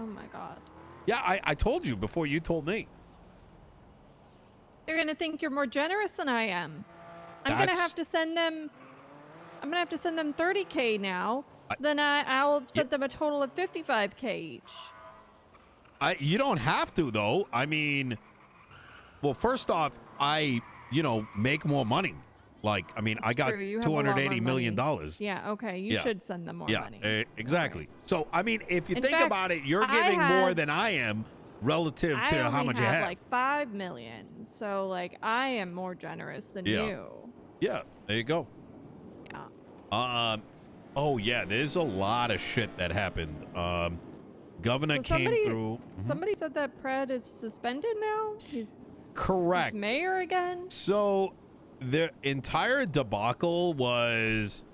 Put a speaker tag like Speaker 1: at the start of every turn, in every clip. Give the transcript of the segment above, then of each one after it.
Speaker 1: Oh my god.
Speaker 2: Yeah, I told you before you told me.
Speaker 1: They're gonna think you're more generous than I am. I'm gonna have to send them 30K now. So then I'll send them a total of 55K each.
Speaker 2: You don't have to, though. I mean, well, first off, make more money. Like, I mean, I got $280 million.
Speaker 1: Yeah, okay. You should send them more money.
Speaker 2: Exactly. Right. So, I mean, if you think about it, you're giving more than I am relative to how much you have.
Speaker 1: I like 5 million. So, like, I am more generous than you.
Speaker 2: Yeah, there you go.
Speaker 1: Yeah.
Speaker 2: Oh, yeah, there's a lot of shit that happened. Governor came through.
Speaker 1: Somebody said that Pred is suspended now? He's mayor again?
Speaker 2: So the entire debacle was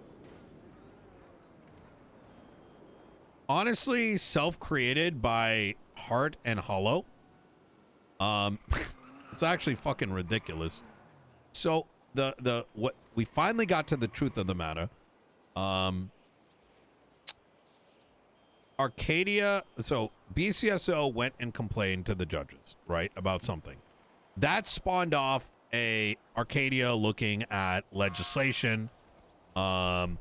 Speaker 2: honestly self-created by Hart and Hollow. It's actually fucking ridiculous. So what we finally got to the truth of the matter. Arcadia, so BCSO went and complained to the judges, right, about something. That spawned off a Arcadia looking at legislation around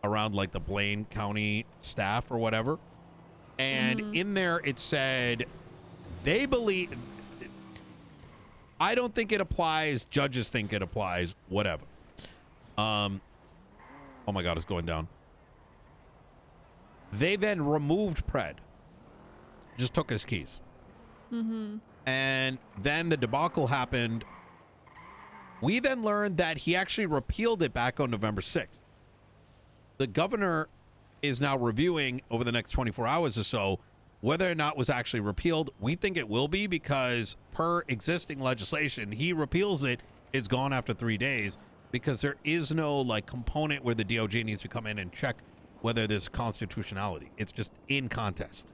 Speaker 2: like the Blaine County staff or whatever. And in there it said they believe, I don't think it applies, judges think it applies, whatever. Oh my God, it's going down. They then removed Pred. Just took his keys. And then the debacle happened. We then learned that he actually repealed it back on November 6th. The governor is now reviewing over the next 24 hours or so whether or not it was actually repealed. We think it will be because per existing legislation, he repeals it, it's gone after 3 days because there is no like component where the DOJ needs to come in and check whether there's constitutionality. It's just in contest.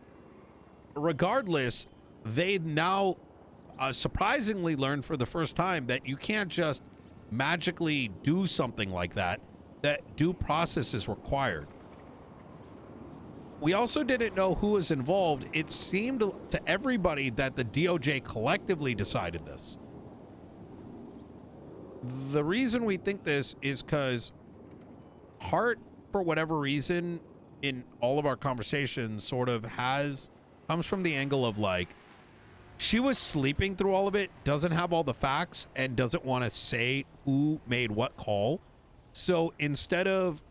Speaker 2: Regardless, they now surprisingly learned for the first time that you can't just magically do something like that, that due process is required. We also didn't know who was involved. It seemed to everybody that the DOJ collectively decided this. The reason we think this is because Hart, for whatever reason, in all of our conversations, sort of comes from the angle of like, she was sleeping through all of it, doesn't have all the facts, and doesn't want to say who made what call. So instead of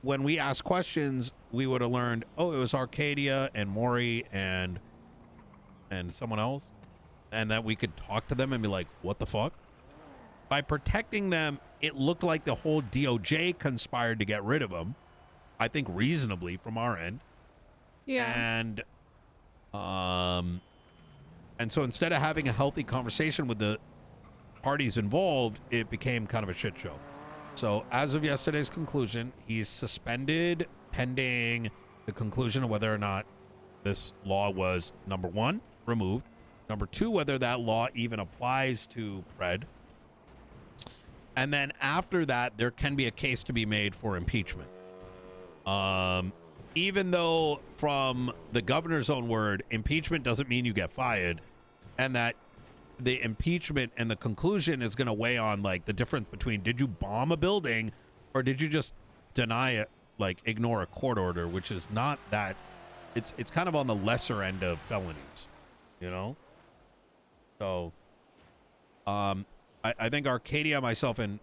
Speaker 2: when we ask questions, we would have learned, oh, it was Arcadia and Maury and someone else, and that we could talk to them and be like, what the fuck? By protecting them, it looked like the whole DOJ conspired to get rid of them. I think reasonably from our end.
Speaker 1: Yeah.
Speaker 2: And so instead of having a healthy conversation with the parties involved, it became kind of a shit show. So as of yesterday's conclusion, he's suspended pending the conclusion of whether or not this law was, number one, removed. Number two, whether that law even applies to Pred. And then after that, there can be a case to be made for impeachment. Even though from the governor's own word, impeachment doesn't mean you get fired, and that the impeachment and the conclusion is going to weigh on like the difference between did you bomb a building or did you just deny it, like ignore a court order, which is not that. It's kind of on the lesser end of felonies, you know? So, I think Arcadia, myself, and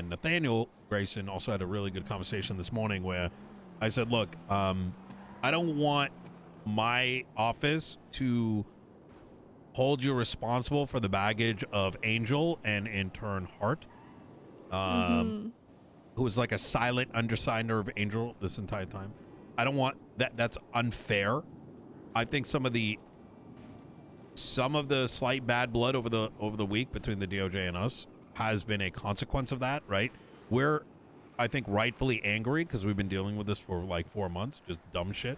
Speaker 2: Nathaniel Grayson also had a really good conversation this morning where I said, look, I don't want my office to hold you responsible for the baggage of Angel and in turn Hart, who was like a silent undersigner of Angel this entire time. I don't want that. That's unfair. I think some of the slight bad blood over the week between the DOJ and us has been a consequence of that, right? We're, I think, rightfully angry because we've been dealing with this for like 4 months, just dumb shit.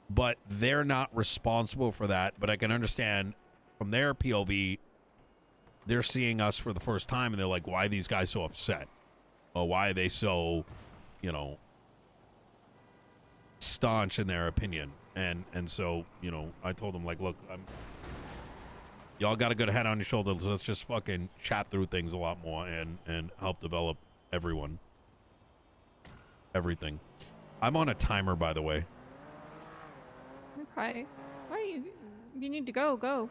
Speaker 2: But they're not responsible for that. But I can understand from their POV, they're seeing us for the first time and they're like, why are these guys so upset? Or why are they so, staunch in their opinion, and so you know, I told them like, look, y'all got a good head on your shoulders. Let's just fucking chat through things a lot more and help develop everything. I'm on a timer, by the way.
Speaker 1: Okay. Why you need to go.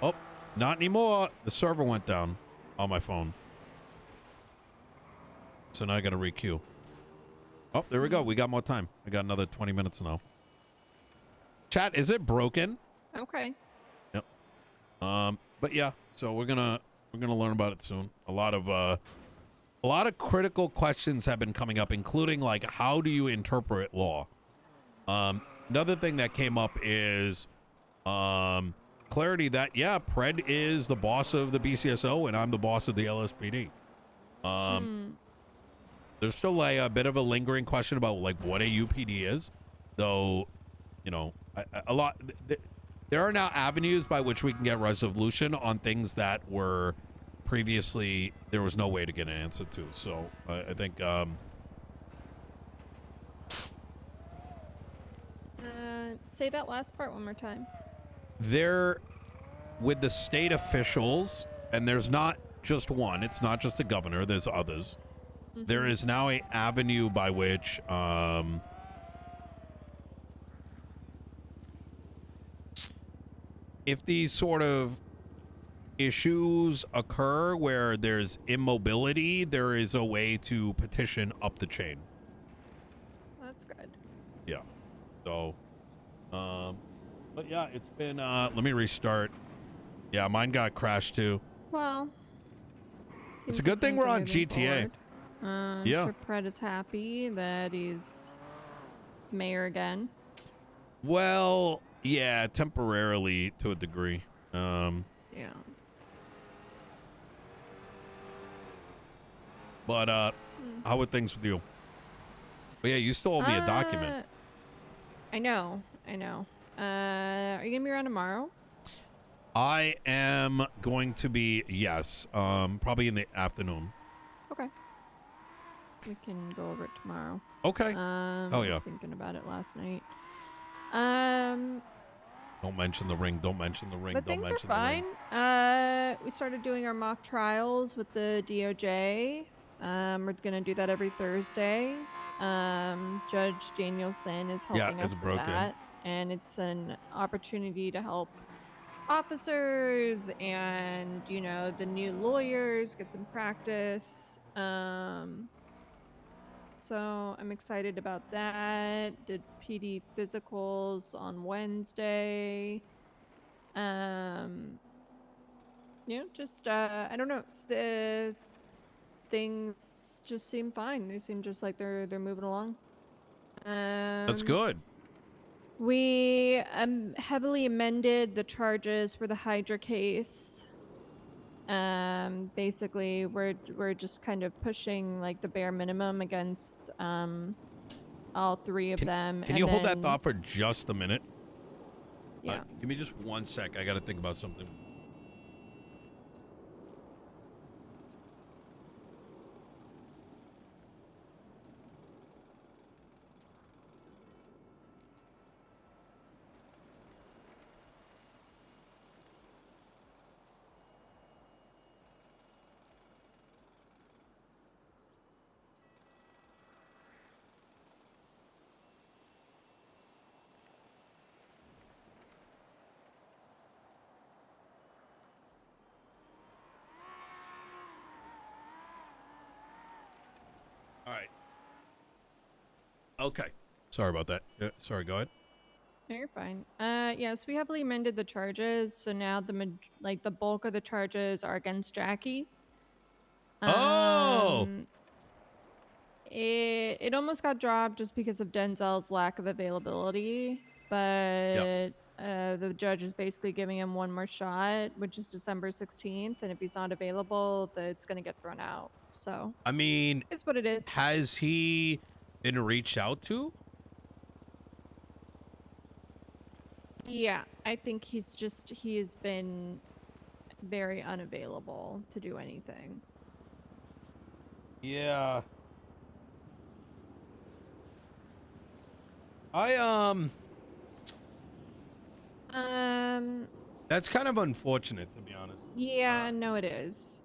Speaker 2: Oh, not anymore. The server went down on my phone. So now I got to requeue. Oh, there we go. We got more time. I got another 20 minutes now. Chat, is it broken?
Speaker 1: Okay.
Speaker 2: Yep. But yeah, so we're gonna learn about it soon. A lot of critical questions have been coming up, including like, how do you interpret law? Another thing that came up is clarity that, yeah, Pred is the boss of the BCSO and I'm the boss of the LSPD. There's still a bit of a lingering question about like what a UPD is, though, you know, there are now avenues by which we can get resolution on things that were previously there was no way to get an answer to. So I think
Speaker 1: say that last part one more time.
Speaker 2: There, with the state officials, and there's not just one, it's not just the governor, there's others. There is now a avenue by which if these sort of issues occur where there's immobility, there is a way to petition up the chain.
Speaker 1: That's good.
Speaker 2: Yeah. So, but yeah, it's been, let me restart. Yeah, mine got crashed too.
Speaker 1: Well,
Speaker 2: it's a good thing we're on GTA.
Speaker 1: I'm
Speaker 2: yeah.
Speaker 1: sure Pred is happy that he's mayor again.
Speaker 2: Well, yeah, temporarily to a degree.
Speaker 1: Yeah.
Speaker 2: But how are things with you? But yeah, you still owe me a document.
Speaker 1: I know. Are you gonna be around tomorrow?
Speaker 2: I am going to be, yes, probably in the afternoon.
Speaker 1: Okay. We can go over it tomorrow.
Speaker 2: Okay.
Speaker 1: I was thinking about it last night.
Speaker 2: Don't mention the ring. Don't mention the ring.
Speaker 1: But
Speaker 2: Don't
Speaker 1: things
Speaker 2: mention
Speaker 1: are fine. We started doing our mock trials with the DOJ. We're gonna do that every Thursday. Judge Danielson is helping us with that, and it's an opportunity to help officers and, you know, the new lawyers get some practice. So I'm excited about that. Did PD physicals on Wednesday. You know, just I don't know. The things just seem fine. They seem just like they're moving along.
Speaker 2: That's good.
Speaker 1: We heavily amended the charges for the Hydra case. Basically, we're just kind of pushing like the bare minimum against all three of them.
Speaker 2: Can you hold that thought for just a minute?
Speaker 1: Yeah.
Speaker 2: Give me just 1 sec. I got to think about something. All right. Okay. Sorry about that. Sorry, go ahead.
Speaker 1: No, you're fine. Yes, we heavily amended the charges, so now the bulk of the charges are against Jackie. It almost got dropped just because of Denzel's lack of availability, but the judge is basically giving him one more shot, which is December 16th, and if he's not available, it's going to get thrown out. So,
Speaker 2: I mean,
Speaker 1: it's what it is.
Speaker 2: Has he been reached out to?
Speaker 1: Yeah, I think he has been very unavailable to do anything.
Speaker 2: Yeah. That's kind of unfortunate, to be honest.
Speaker 1: Yeah, no, it is.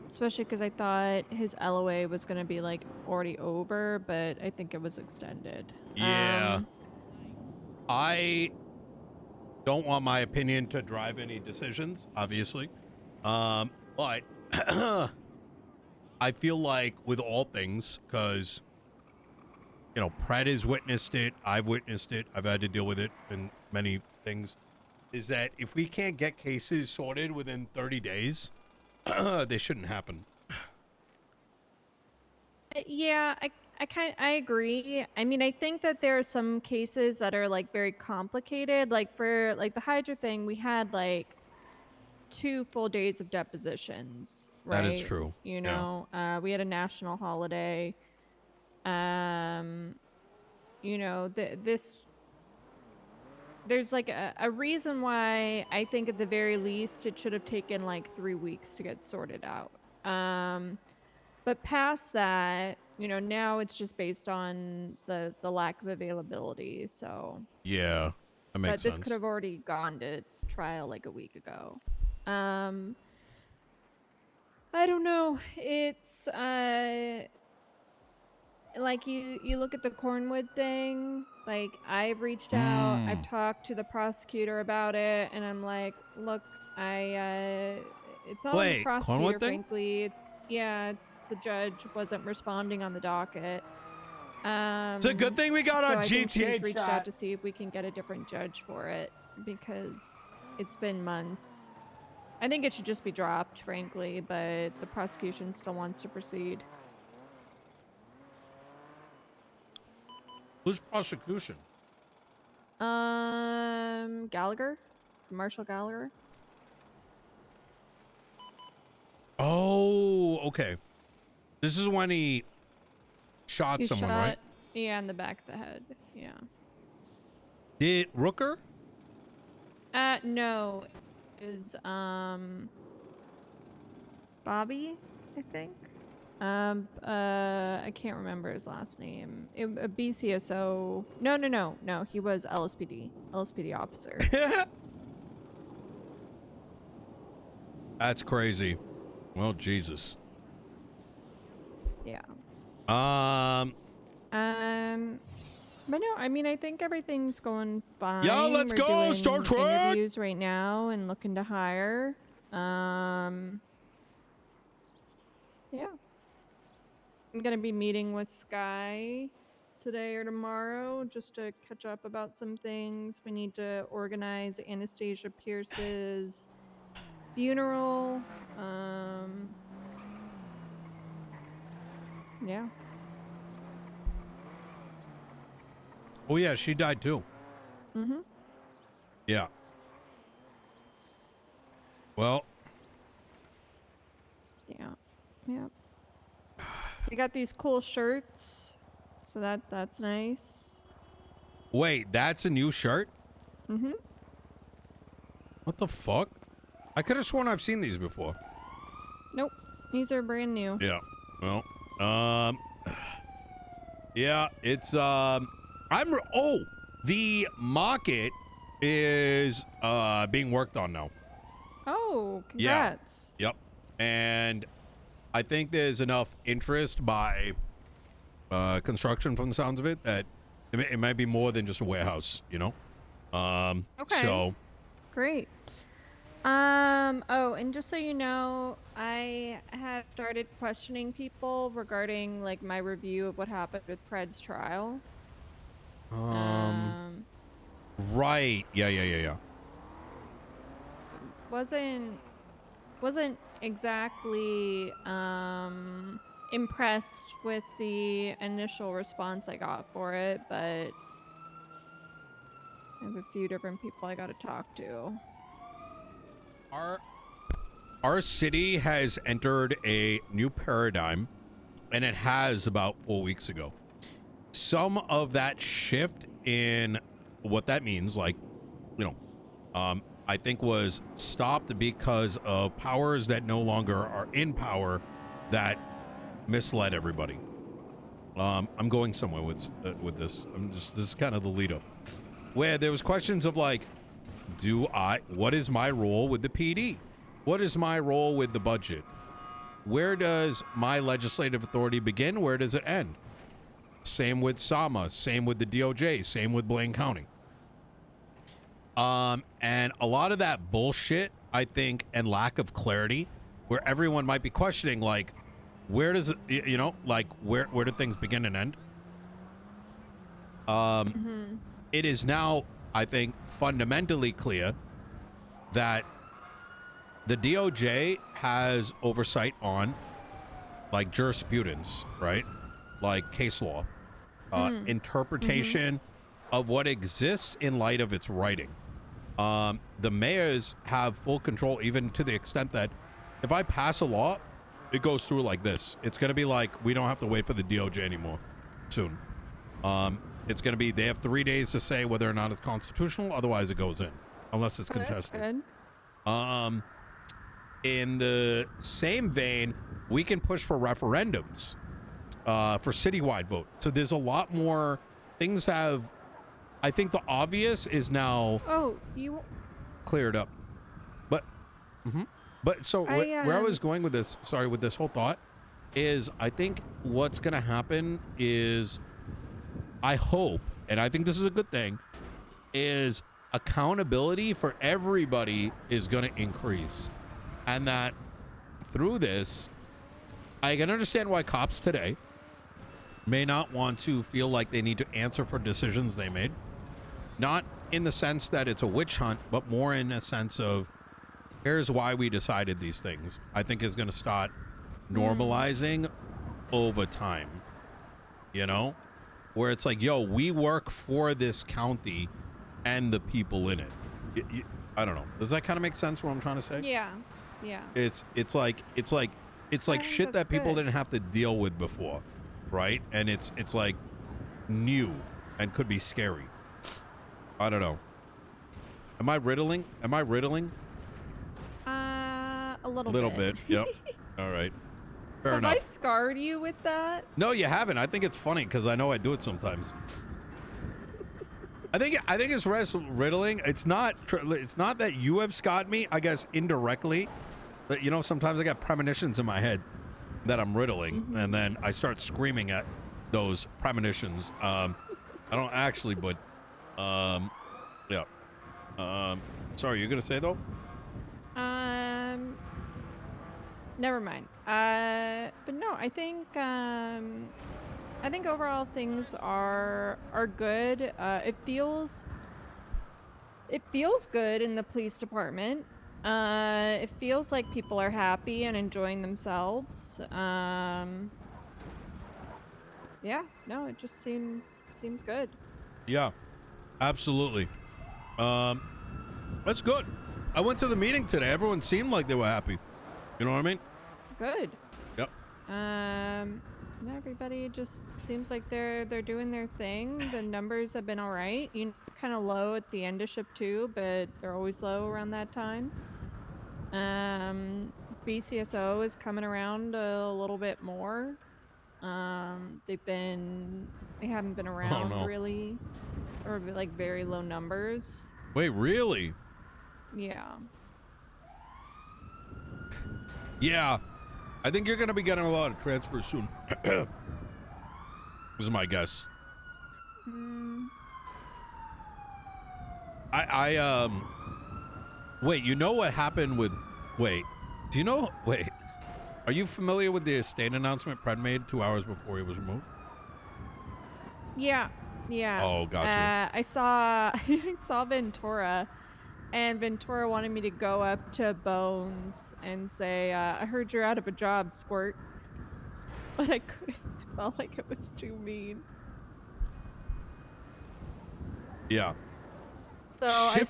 Speaker 1: Especially because I thought his LOA was gonna be like already over, but I think it was extended.
Speaker 2: Yeah. I don't want my opinion to drive any decisions, obviously. But I feel like with all things, because, you know, Pred has witnessed it, I've witnessed it, I've had to deal with it in many things, is that if we can't get cases sorted within 30 days, they shouldn't happen.
Speaker 1: Yeah, I agree. I mean, I think that there are some cases that are like very complicated. Like for like the Hydra thing, we had like 2 full days of depositions,
Speaker 2: That is
Speaker 1: right?
Speaker 2: true.
Speaker 1: You
Speaker 2: Yeah.
Speaker 1: know, we had a national holiday. Um, you know, there's like a reason why I think at the very least it should have taken like 3 weeks to get sorted out. But past that, you know, now it's just based on the lack of availability. So,
Speaker 2: Yeah, that makes
Speaker 1: but this
Speaker 2: sense.
Speaker 1: could have already gone to trial like a week ago. Um, I don't know. It's like you look at the Cornwood thing. Like I've reached out, I've talked to the prosecutor about it, and I'm like, look, it's not on the
Speaker 2: Wait,
Speaker 1: prosecutor,
Speaker 2: Cornwood thing?
Speaker 1: frankly. It's the judge wasn't responding on the docket.
Speaker 2: It's a good thing we got
Speaker 1: So
Speaker 2: our
Speaker 1: I think she's
Speaker 2: GTA
Speaker 1: reached out
Speaker 2: chat.
Speaker 1: to see if we can get a different judge for it because it's been months. I think it should just be dropped, frankly, but the prosecution still wants to proceed.
Speaker 2: Who's prosecution?
Speaker 1: Gallagher? Marshall Gallagher?
Speaker 2: Oh, okay. This is when he shot
Speaker 1: He
Speaker 2: someone,
Speaker 1: shot,
Speaker 2: right?
Speaker 1: yeah, in the back of the head. Yeah.
Speaker 2: Did Rooker?
Speaker 1: No. Is, Bobby, I think? I can't remember his last name. BCSO. No. He was LSPD officer.
Speaker 2: That's crazy. Well, Jesus.
Speaker 1: Yeah. But no, I mean, I think everything's going fine.
Speaker 2: Yeah, let's
Speaker 1: We're
Speaker 2: go,
Speaker 1: doing
Speaker 2: Star Trek!
Speaker 1: interviews right now and looking to hire. Yeah. I'm gonna be meeting with Sky today or tomorrow just to catch up about some things. We need to organize Anastasia Pierce's funeral. Yeah.
Speaker 2: Oh, yeah, she died too.
Speaker 1: Mm-hmm.
Speaker 2: Yeah. Well.
Speaker 1: Yeah. Yeah. We got these cool shirts, so that's nice.
Speaker 2: Wait, that's a new shirt?
Speaker 1: Mm-hmm.
Speaker 2: What the fuck? I could have sworn I've seen these before.
Speaker 1: Nope. These are brand new.
Speaker 2: Yeah. Well, yeah, it's, the mock-it is, being worked on now.
Speaker 1: Oh, congrats.
Speaker 2: Yeah. Yep. And I think there's enough interest by, construction from the sounds of it that it might be more than just a warehouse, you know?
Speaker 1: Okay.
Speaker 2: So.
Speaker 1: Great. Oh, and just so you know, I have started questioning people regarding like my review of what happened with Pred's trial.
Speaker 2: Right. Yeah.
Speaker 1: Wasn't exactly impressed with the initial response I got for it, but I have a few different people I got to talk to.
Speaker 2: Our city has entered a new paradigm, and it has about 4 weeks ago. Some of that shift in what that means, like, you know, I think was stopped because of powers that no longer are in power that misled everybody. I'm going somewhere with this. This is kind of the lead up, where there was questions of like, what is my role with the PD? What is my role with the budget? Where does my legislative authority begin? Where does it end? Same with SAMA, same with the DOJ, same with Blaine County. And a lot of that bullshit, I think, and lack of clarity, where everyone might be questioning, like, where does it, you know, like, where do things begin and end? It is now, I think, fundamentally clear that the DOJ has oversight on, like, jurisprudence, right? Like case law, interpretation of what exists in light of its writing. The mayors have full control, even to the extent that if I pass a law, it goes through like this. It's going to be like, we don't have to wait for the DOJ anymore soon. It's going to be, they have 3 days to say whether or not it's constitutional. Otherwise it goes in, unless it's contested.
Speaker 1: That's good.
Speaker 2: In the same vein, we can push for referendums, for citywide vote. So there's a lot more things have, I think the obvious is now cleared up. But so where I was going with this, sorry, with this whole thought is, I think what's going to happen is, I hope, and I think this is a good thing, is accountability for everybody is going to increase. And that through this, I can understand why cops today may not want to feel like they need to answer for decisions they made. Not in the sense that it's a witch hunt, but more in a sense of, here's why we decided these things. I think is going to start normalizing over time, you know, where it's like, yo, we work for this county and the people in it. I don't know. Does that kind of make sense what I'm trying to say?
Speaker 1: Yeah.
Speaker 2: It's like shit that people didn't have to deal with before, right? And it's like new and could be scary. I don't know. Am I riddling?
Speaker 1: A little
Speaker 2: bit. Yep. All right. Fair enough.
Speaker 1: Have I scarred you with that?
Speaker 2: No, you haven't. I think it's funny because I know I do it sometimes. I think it's riddling. It's not that you have scarred me. I guess indirectly, that, you know, sometimes I got premonitions in my head that I'm riddling, and then I start screaming at those premonitions. I don't actually, but yeah. Sorry, you're gonna say though?
Speaker 1: Never mind. But no, I think overall things are good. It feels good in the police department. It feels like people are happy and enjoying themselves. Yeah, no, it just seems good.
Speaker 2: Yeah, absolutely. That's good. I went to the meeting today. Everyone seemed like they were happy. You know what I mean?
Speaker 1: Good.
Speaker 2: Yep.
Speaker 1: Everybody just seems like they're doing their thing. The numbers have been all right. You know, kind of low at the end of shift 2, but they're always low around that time. BCSO is coming around a little bit more. They haven't been around really, or like very low numbers.
Speaker 2: Wait, really?
Speaker 1: Yeah.
Speaker 2: Yeah. I think you're going to be getting a lot of transfers soon. This is my guess. Wait, you know what happened with, are you familiar with the estate announcement Pred made 2 hours before he was removed?
Speaker 1: Yeah.
Speaker 2: Oh, gotcha.
Speaker 1: I saw Ventura, and Ventura wanted me to go up to Bones and say, I heard you're out of a job, Squirt. But I couldn't. I felt like it was too mean.
Speaker 2: Yeah.
Speaker 1: So I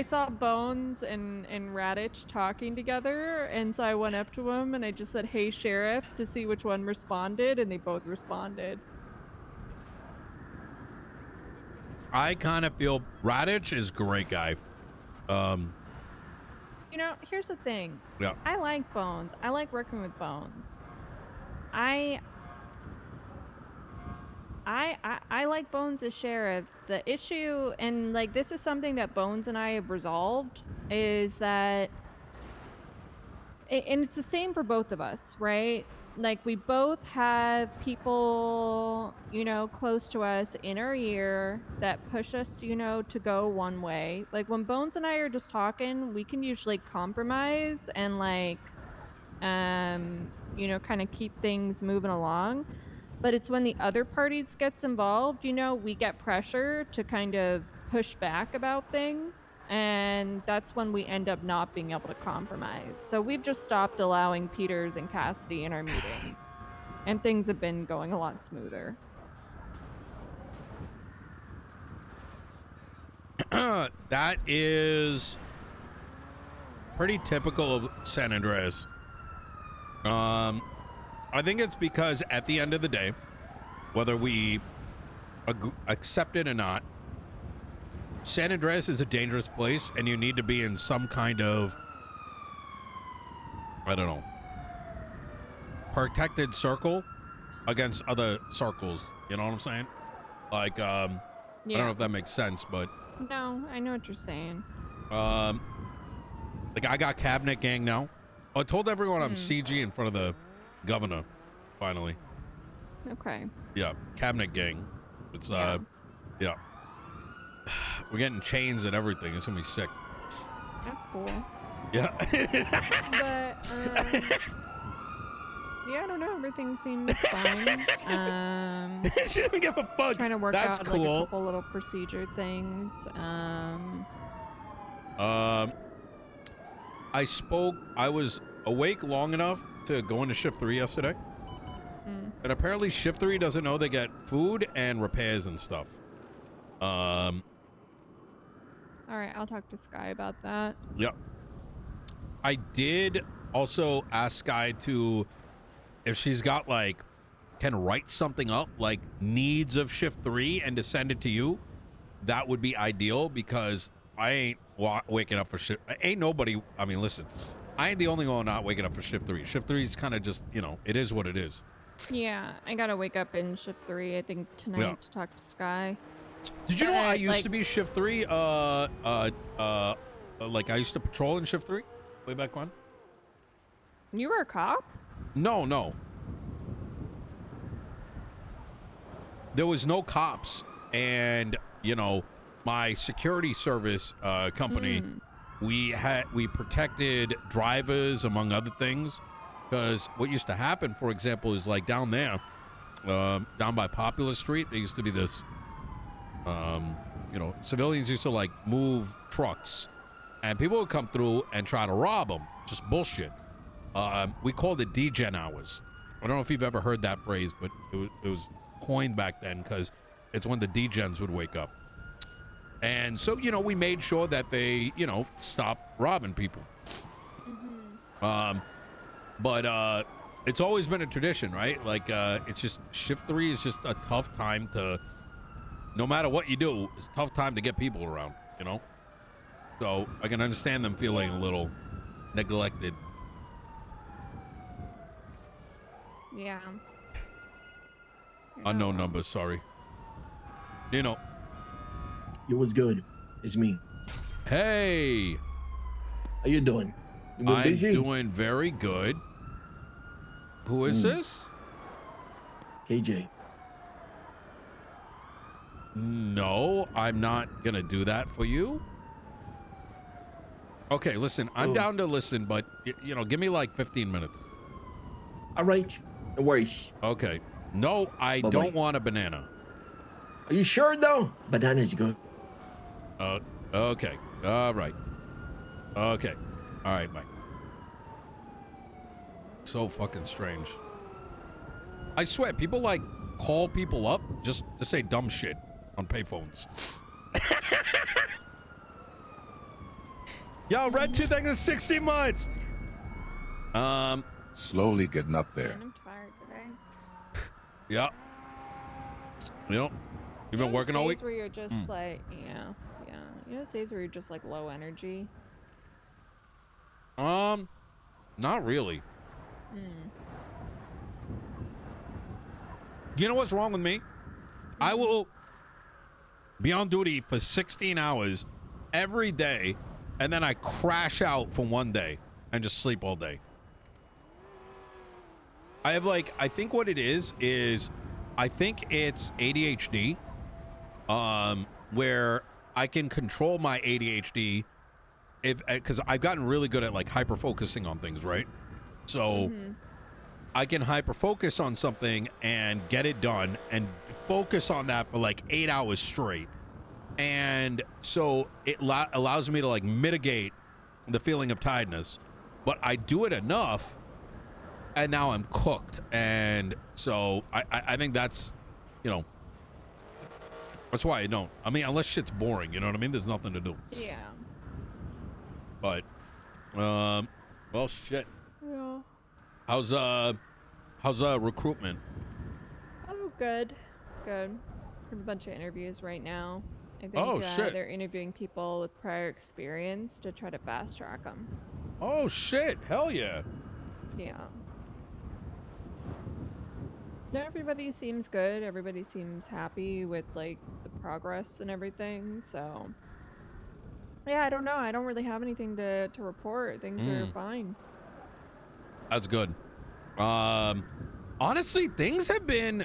Speaker 1: saw Bones and Radich talking together, and so I went up to him and I just said, "Hey, Sheriff," to see which one responded, and they both responded.
Speaker 2: I kind of feel Radich is a great guy.
Speaker 1: You know, here's the thing.
Speaker 2: Yeah.
Speaker 1: I like Bones. I like working with Bones. I like Bones as sheriff. The issue, and like this is something that Bones and I have resolved, is that, and it's the same for both of us, right? Like we both have people, you know, close to us in our ear that push us, you know, to go one way. Like when Bones and I are just talking, we can usually compromise and like, you know, kind of keep things moving along. But it's when the other parties gets involved, you know, we get pressure to kind of push back about things, and that's when we end up not being able to compromise. So we've just stopped allowing Peters and Cassidy in our meetings, and things have been going a lot smoother.
Speaker 2: That is pretty typical of San Andreas. I think it's because at the end of the day, whether we accept it or not, San Andreas is a dangerous place, and you need to be in some kind of, I don't know, protected circle against other circles. You know what I'm saying? Like, I don't know if that makes sense, but
Speaker 1: no, I know what you're saying.
Speaker 2: Like I got cabinet gang now. I told everyone I'm CG in front of the governor. Finally.
Speaker 1: Okay.
Speaker 2: Yeah, cabinet gang. It's yeah. We're getting chains and everything. It's gonna be sick.
Speaker 1: That's cool.
Speaker 2: Yeah.
Speaker 1: But yeah, I don't know. Everything seems fine.
Speaker 2: She doesn't give a fuck.
Speaker 1: Trying to work
Speaker 2: That's
Speaker 1: out
Speaker 2: cool.
Speaker 1: like a couple little procedure things.
Speaker 2: I was awake long enough to go into shift 3 yesterday. And apparently shift 3 doesn't know they get food and repairs and stuff. All
Speaker 1: right, I'll talk to Sky about that.
Speaker 2: Yep. I did also ask Sky to, if she's got like, can write something up like needs of shift 3 and to send it to you. That would be ideal, because I ain't waking up for shift. Ain't nobody. I mean, listen, I ain't the only one not waking up for shift 3. Shift 3 is kind of just, you know, it is what it is.
Speaker 1: Yeah, I gotta wake up in shift 3, I think, tonight to talk to Sky.
Speaker 2: Did you know I used to be shift 3? Like I used to patrol in shift 3 way back when.
Speaker 1: You were a cop?
Speaker 2: No. There was no cops, and you know, my security service company, we protected drivers among other things, because what used to happen, for example, is like down there, down by Popular Street, there used to be this, you know, civilians used to like move trucks, and people would come through and try to rob them. Just bullshit. We called it degen hours. I don't know if you've ever heard that phrase, but it was coined back then because it's when the degens would wake up. And so, you know, we made sure that they, you know, stop robbing people. But it's always been a tradition, right? Like, it's just, shift 3 is just a tough time to, no matter what you do, it's a tough time to get people around, you know? So I can understand them feeling a little neglected.
Speaker 1: Yeah.
Speaker 2: Unknown number, sorry. Nino.
Speaker 3: Yo, what's good? It's me.
Speaker 2: Hey.
Speaker 3: How you doing? You been busy?
Speaker 2: I'm doing very good. Who is this?
Speaker 3: KJ.
Speaker 2: No, I'm not gonna do that for you. Okay, listen, I'm down to listen, but you know, give me like 15 minutes.
Speaker 3: All right, no worries.
Speaker 2: Okay. No, I don't want a banana.
Speaker 3: Are you sure though? Banana's good.
Speaker 2: Okay. All right. Okay. All right, Mike. So fucking strange. I swear, people like call people up just to say dumb shit on payphones. Yo, Red 2060 months.
Speaker 4: Slowly getting up there.
Speaker 1: I'm tired today.
Speaker 2: Yeah. Yep. You've been working all week?
Speaker 1: Days where you're just like, yeah. You know, days where you're just like low energy.
Speaker 2: Not really. You know what's wrong with me? I will be on duty for 16 hours every day, and then I crash out for one day and just sleep all day. I have like, I think what it is I think it's ADHD, where I can control my ADHD because I've gotten really good at like hyper focusing on things, right? So I can hyper focus on something and get it done and focus on that for like 8 hours straight. And so it allows me to like mitigate the feeling of tiredness, but I do it enough and now I'm cooked. And so I think that's, you know, that's why I don't. I mean, unless shit's boring, you know what I mean? There's nothing to do.
Speaker 1: Yeah.
Speaker 2: But, well, shit.
Speaker 1: Yeah.
Speaker 2: How's recruitment?
Speaker 1: Oh, good. Good. A bunch of interviews right now. I think
Speaker 2: shit.
Speaker 1: they're interviewing people with prior experience to try to fast track them.
Speaker 2: Oh, shit. Hell yeah.
Speaker 1: Yeah. Everybody seems good. Everybody seems happy with like the progress and everything. So yeah, I don't know. I don't really have anything to report. Things are fine.
Speaker 2: That's good. Honestly, things have been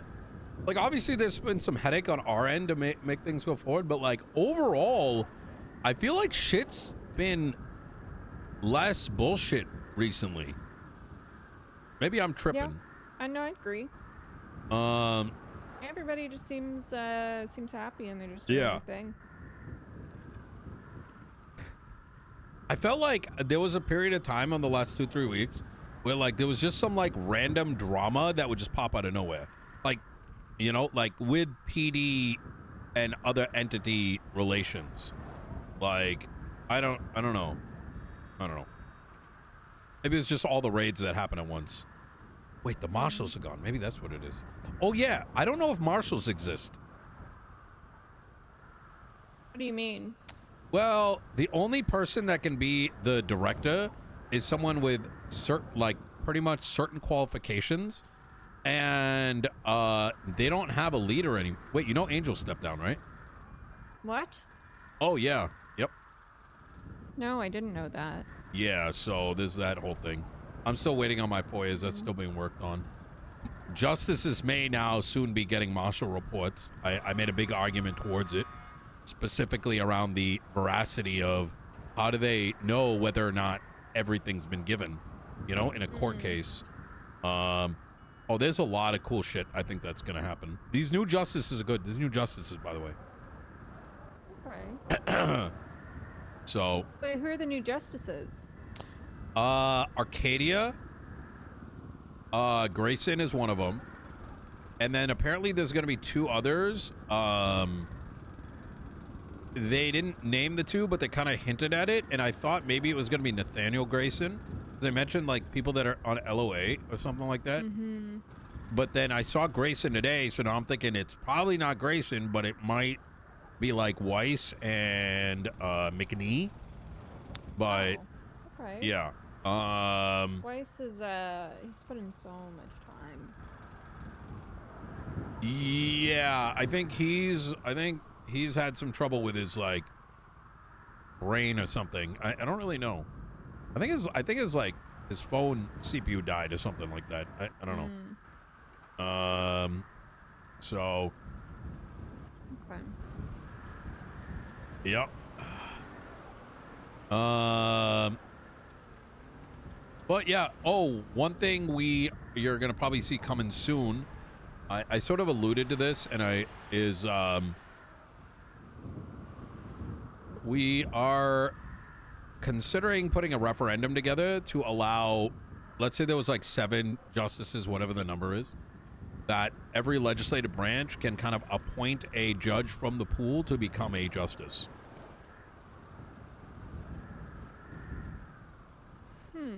Speaker 2: like, obviously there's been some headache on our end to make things go forward, but like overall, I feel like shit's been less bullshit recently. Maybe I'm tripping.
Speaker 1: Yeah, I know. I agree. Everybody just seems happy and they're just doing their thing.
Speaker 2: I felt like there was a period of time on the last 2-3 weeks where like there was just some like random drama that would just pop out of nowhere, like, you know, like with PD and other entity relations. Like I don't know. Maybe it's just all the raids that happen at once. Wait, the marshals are gone. Maybe that's what it is. Oh yeah, I don't know if marshals exist.
Speaker 1: What do you mean?
Speaker 2: Well, the only person that can be the director is someone with pretty much certain qualifications, and they don't have a leader anymore. Wait, you know Angel stepped down, right?
Speaker 1: What?
Speaker 2: Oh yeah, yep.
Speaker 1: No, I didn't know that.
Speaker 2: Yeah, so there's that whole thing. I'm still waiting on my FOIAs. That's still being worked on. Justices may now soon be getting marshal reports. I made a big argument towards it, specifically around the veracity of how do they know whether or not everything's been given, you know, in a court case. Oh, there's a lot of cool shit I think that's going to happen. These new justices are good. These new justices, by the way.
Speaker 1: Okay.
Speaker 2: So.
Speaker 1: Wait, who are the new justices?
Speaker 2: Arcadia. Grayson is one of them. And then apparently there's going to be 2 others. They didn't name the 2, but they kind of hinted at it. And I thought maybe it was going to be Nathaniel Grayson. Because I mentioned like people that are on LOA or something like that. But then I saw Grayson today. So now I'm thinking it's probably not Grayson, but it might be like Weiss and McNee. But
Speaker 1: okay.
Speaker 2: yeah.
Speaker 1: Weiss is he's put in so much time.
Speaker 2: Yeah, I think he's had some trouble with his like brain or something. I don't really know. I think it's like his phone CPU died or something like that. I don't know. So
Speaker 1: Okay.
Speaker 2: Yep. But yeah, one thing you're gonna probably see coming soon. I sort of alluded to this, and we are considering putting a referendum together to allow, let's say there was like 7 justices, whatever the number is, that every legislative branch can kind of appoint a judge from the pool to become a justice.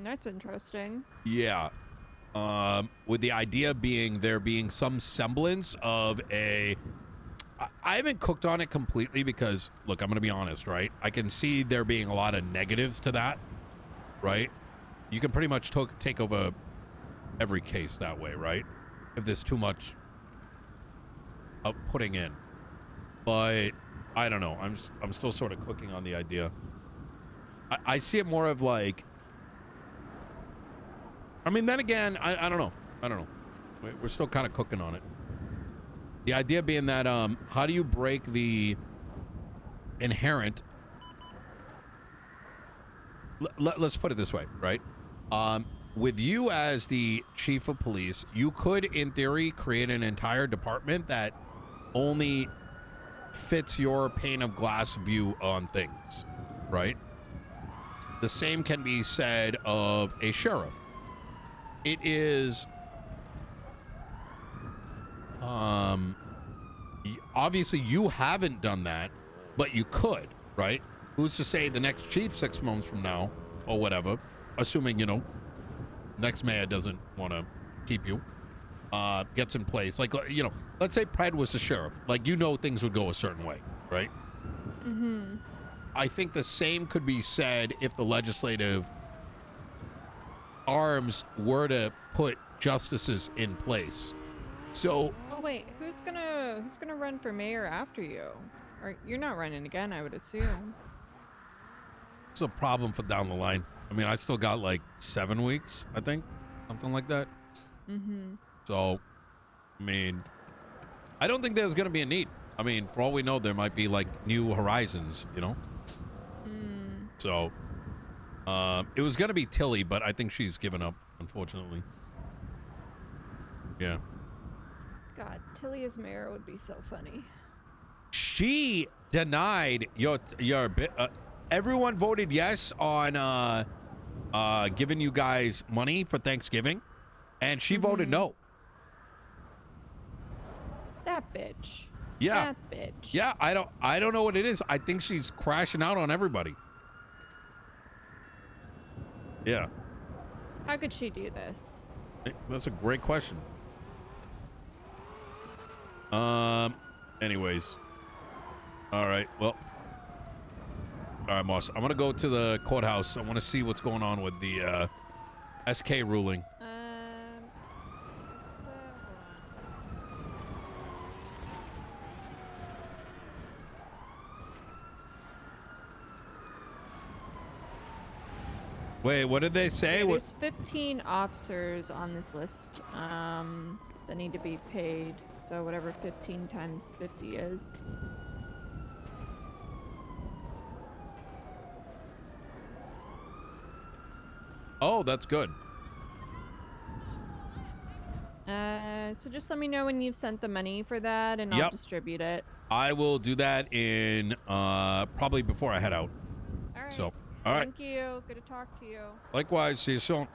Speaker 1: That's interesting.
Speaker 2: Yeah. With the idea being there being some semblance of I haven't cooked on it completely because, look, I'm going to be honest, right? I can see there being a lot of negatives to that, right? You can pretty much take over every case that way, right? If there's too much putting in. But I don't know. I'm still sort of cooking on the idea. I see it more of like, I mean, then again, I don't know. We're still kind of cooking on it. The idea being that, how do you break the inherent, let's put it this way, right? With you as the chief of police, you could, in theory, create an entire department that only fits your pane of glass view on things, right? The same can be said of a sheriff. It is, obviously you haven't done that, but you could, right? Who's to say the next chief 6 months from now, or whatever, assuming, you know, next mayor doesn't want to keep you, gets in place. Like, you know, let's say Pred was the sheriff. Like, you know, things would go a certain way, right?
Speaker 1: Mm-hmm.
Speaker 2: I think the same could be said if the legislative arms were to put justices in place. So,
Speaker 1: oh wait, who's gonna run for mayor after you? Or you're not running again, I would assume.
Speaker 2: it's a problem for down the line. I mean, I still got like 7 weeks, I think, something like that.
Speaker 1: Mm-hmm.
Speaker 2: So, I mean, I don't think there's gonna be a need. I mean, for all we know, there might be like new horizons, you know. So, it was gonna be Tilly, but I think she's given up, unfortunately. Yeah.
Speaker 1: God, Tilly as mayor would be so funny.
Speaker 2: She denied your everyone voted yes on giving you guys money for Thanksgiving, and she voted no.
Speaker 1: That bitch.
Speaker 2: Yeah.
Speaker 1: That bitch.
Speaker 2: Yeah, I don't know what it is. I think she's crashing out on everybody. Yeah.
Speaker 1: How could she do this?
Speaker 2: That's a great question. Anyways. All right. Well. All right, boss. I'm going to go to the courthouse. I want to see what's going on with the SK ruling.
Speaker 1: What's that? Hold on.
Speaker 2: Wait, what did they say?
Speaker 1: Yeah, there's 15 officers on this list that need to be paid. So whatever 15 times 50 is.
Speaker 2: Oh, that's good.
Speaker 1: So just let me know when you've sent the money for that, and I'll
Speaker 2: Yep.
Speaker 1: distribute it.
Speaker 2: I will do that in probably before I head out.
Speaker 1: All right.
Speaker 2: So, all right.
Speaker 1: Thank you. Good to talk to you.
Speaker 2: Likewise. See you soon.